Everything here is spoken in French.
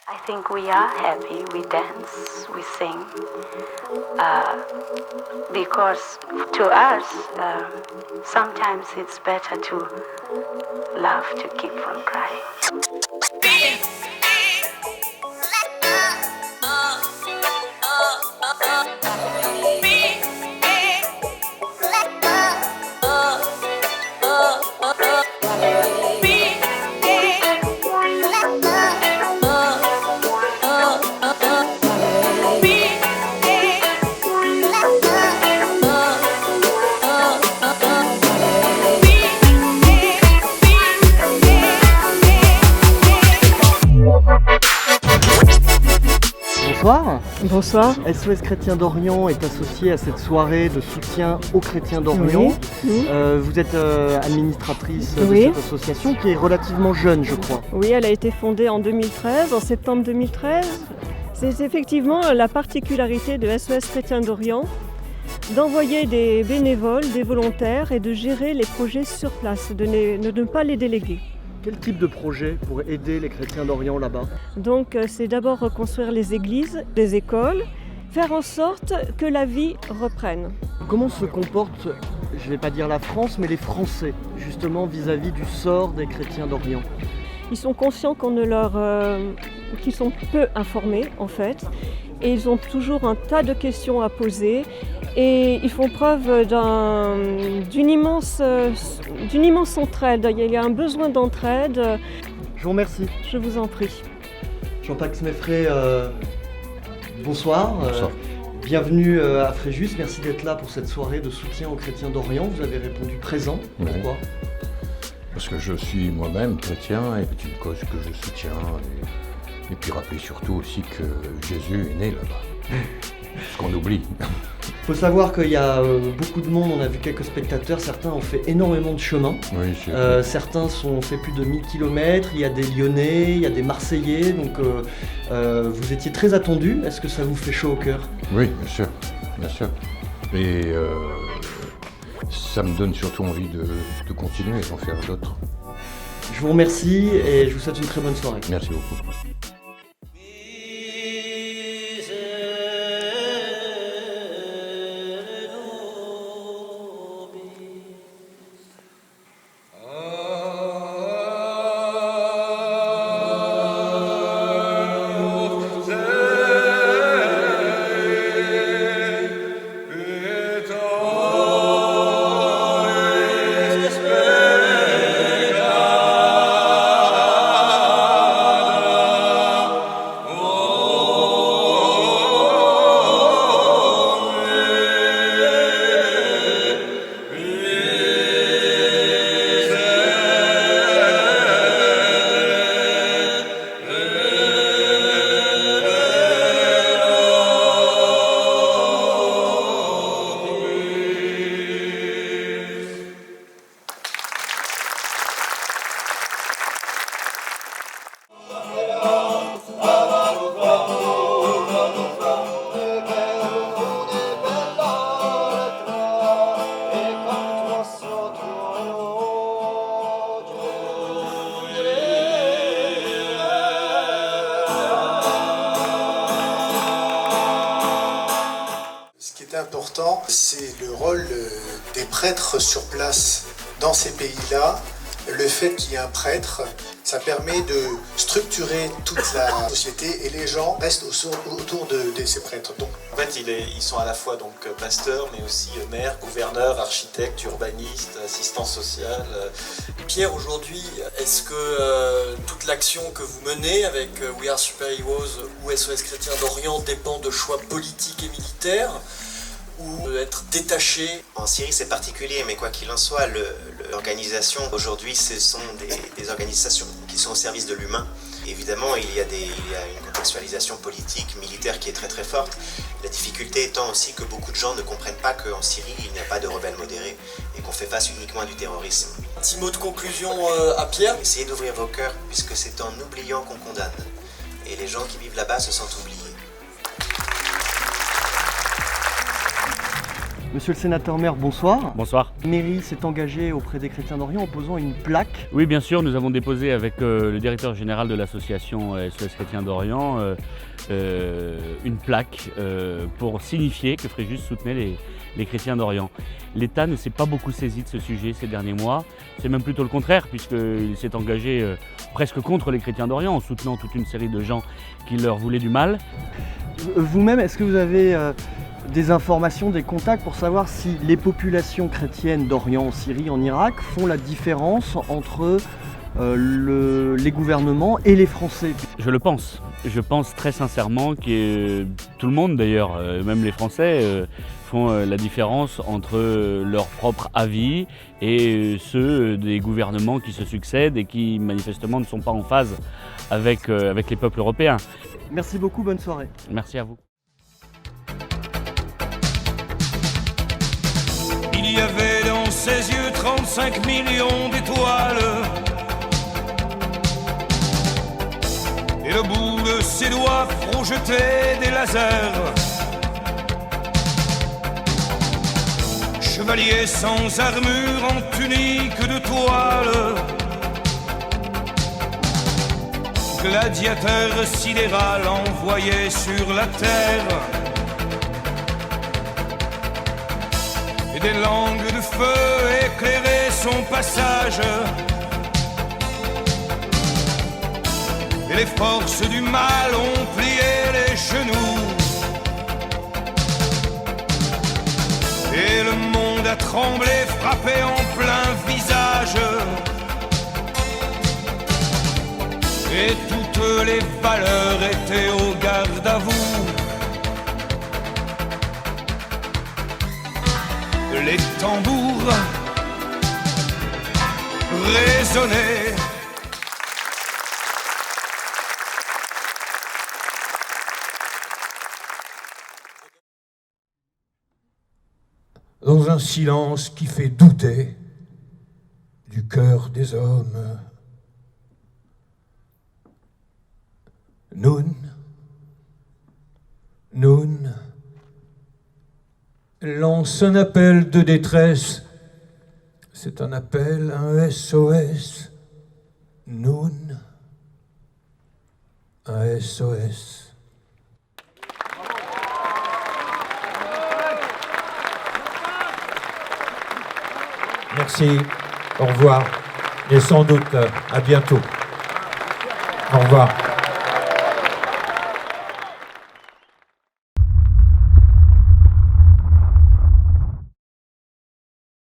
I think we are happy, we dance, we sing, because to us, sometimes it's better to laugh to keep from crying. Bonsoir. Bonsoir. SOS Chrétiens d'Orient est associé à cette soirée de soutien aux chrétiens d'Orient. Oui. Vous êtes administratrice Oui. de cette association qui est relativement jeune, je crois. Oui, elle a été fondée en 2013, en septembre 2013. C'est effectivement la particularité de SOS Chrétiens d'Orient d'envoyer des bénévoles, des volontaires et de gérer les projets sur place, de ne pas les déléguer. Quel type de projet pour aider les chrétiens d'Orient là-bas? Donc c'est d'abord reconstruire les églises, les écoles, faire en sorte que la vie reprenne. Comment se comporte, je ne vais pas dire la France, mais les Français, justement vis-à-vis du sort des chrétiens d'Orient? Ils sont conscients qu'ils sont peu informés en fait, et ils ont toujours un tas de questions à poser, et ils font preuve d'une immense entraide. Il y a un besoin d'entraide. Je vous remercie. Je vous en prie. Jean-Pax Meffray, bonsoir. Bonsoir. Bienvenue à Fréjus, merci d'être là pour cette soirée de soutien aux chrétiens d'Orient. Vous avez répondu présent. Oui. Pourquoi? Parce que je suis moi-même chrétien et c'est une cause que je soutiens. Et puis rappeler surtout aussi que Jésus est né là-bas. Ce qu'on oublie. Il faut savoir qu'il y a beaucoup de monde, on a vu quelques spectateurs, certains ont fait énormément de chemin. Oui, Certains ont fait plus de 1000 km, il y a des Lyonnais, il y a des Marseillais, donc vous étiez très attendus. Est-ce que ça vous fait chaud au cœur? Oui, bien sûr, bien sûr. Et ça me donne surtout envie de continuer et d'en faire d'autres. Je vous remercie et je vous souhaite une très bonne soirée. Merci beaucoup. Important, c'est le rôle des prêtres sur place dans ces pays-là. Le fait qu'il y ait un prêtre, ça permet de structurer toute la société et les gens restent autour de ces prêtres. Donc, en fait, ils sont à la fois donc pasteurs, mais aussi maires, gouverneurs, architectes, urbanistes, assistants sociaux. Pierre, aujourd'hui, est-ce que toute l'action que vous menez avec We Are Super Heroes ou SOS Chrétiens d'Orient dépend de choix politiques et militaires ou être détaché? En Syrie, c'est particulier, mais quoi qu'il en soit, l'organisation aujourd'hui, ce sont des organisations qui sont au service de l'humain. Évidemment, il y a une contextualisation politique, militaire qui est très très forte. La difficulté étant aussi que beaucoup de gens ne comprennent pas qu'en Syrie, il n'y a pas de rebelles modérés et qu'on fait face uniquement à du terrorisme. Petit mot de conclusion à Pierre. Essayez d'ouvrir vos cœurs, puisque c'est en oubliant qu'on condamne. Et les gens qui vivent là-bas se sentent oubliés. Monsieur le sénateur maire, bonsoir. Bonsoir. La mairie s'est engagée auprès des chrétiens d'Orient en posant une plaque. Oui, bien sûr, nous avons déposé avec le directeur général de l'association SOS Chrétiens d'Orient une plaque pour signifier que Fréjus soutenait les chrétiens d'Orient. L'État ne s'est pas beaucoup saisi de ce sujet ces derniers mois. C'est même plutôt le contraire, puisqu'il s'est engagé presque contre les chrétiens d'Orient en soutenant toute une série de gens qui leur voulaient du mal. Vous-même, est-ce que vous avez des informations, des contacts pour savoir si les populations chrétiennes d'Orient, en Syrie, en Irak, font la différence entre les gouvernements et les Français? Je le pense. Je pense très sincèrement que tout le monde d'ailleurs, même les Français, font la différence entre leur propre avis et ceux des gouvernements qui se succèdent et qui manifestement ne sont pas en phase avec les peuples européens. Merci beaucoup, bonne soirée. Merci à vous. Il y avait dans ses yeux 35 millions d'étoiles. Et le bout de ses doigts projetait des lasers. Chevalier sans armure en tunique de toile. Gladiateur sidéral envoyé sur la terre. Et des langues de feu éclairaient son passage. Et les forces du mal ont plié les genoux. Et le monde a tremblé, frappé en plein visage. Et toutes les valeurs étaient au garde à vous. Les tambours résonnaient. Dans un silence qui fait douter du cœur des hommes, Noun lance un appel de détresse. C'est un appel, un SOS. Noun, un SOS. Merci, au revoir, et sans doute à bientôt. Au revoir.